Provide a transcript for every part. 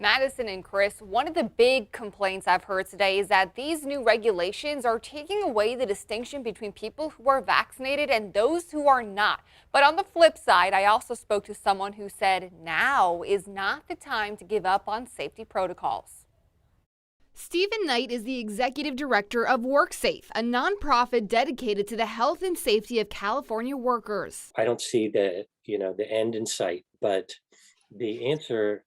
Madison and Chris, one of the big complaints I've heard today is that these new regulations are taking away the distinction between people who are vaccinated and those who are not. But on the flip side, I also spoke to someone who said now is not the time to give up on safety protocols. Stephen Knight is the executive director of WorkSafe, a nonprofit dedicated to the health and safety of California workers. I don't see the end in sight, but the answer,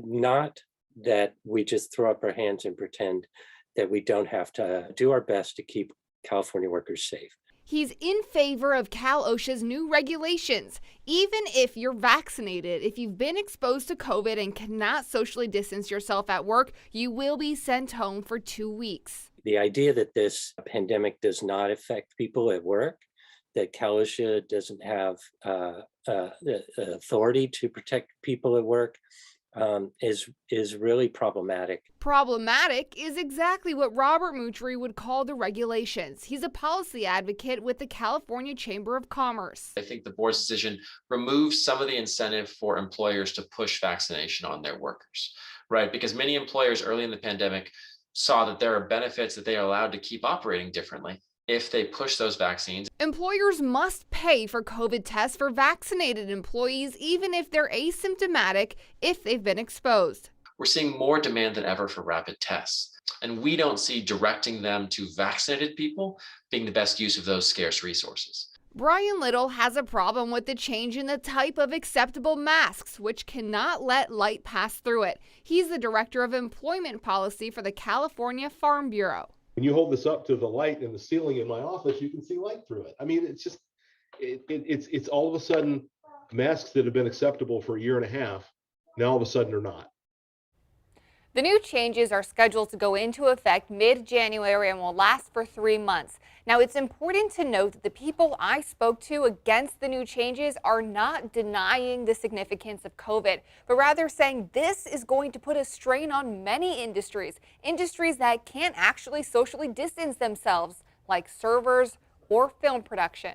not that we just throw up our hands and pretend that we don't have to do our best to keep California workers safe. He's in favor of Cal OSHA's new regulations. Even if you're vaccinated, if you've been exposed to COVID and cannot socially distance yourself at work, you will be sent home for 2 weeks. The idea that this pandemic does not affect people at work, that Cal OSHA doesn't have the authority to protect people at work is really problematic. Problematic is exactly what Robert Mutry would call the regulations. He's a policy advocate with the California Chamber of Commerce. I think the board's decision removes some of the incentive for employers to push vaccination on their workers, right? Because many employers early in the pandemic saw that there are benefits that they are allowed to keep operating differently if they push those vaccines. Employers must pay for COVID tests for vaccinated employees, even if they're asymptomatic, if they've been exposed. We're seeing more demand than ever for rapid tests, and we don't see directing them to vaccinated people being the best use of those scarce resources. Brian Little has a problem with the change in the type of acceptable masks, which cannot let light pass through it. He's the director of employment policy for the California Farm Bureau. When you hold this up to the light in the ceiling in my office, you can see light through it. I mean, it's just, it's all of a sudden masks that have been acceptable for a year and a half, now all of a sudden are not. The new changes are scheduled to go into effect mid-January and will last for 3 months. Now, it's important to note that the people I spoke to against the new changes are not denying the significance of COVID, but rather saying this is going to put a strain on many industries that can't actually socially distance themselves, like servers or film production.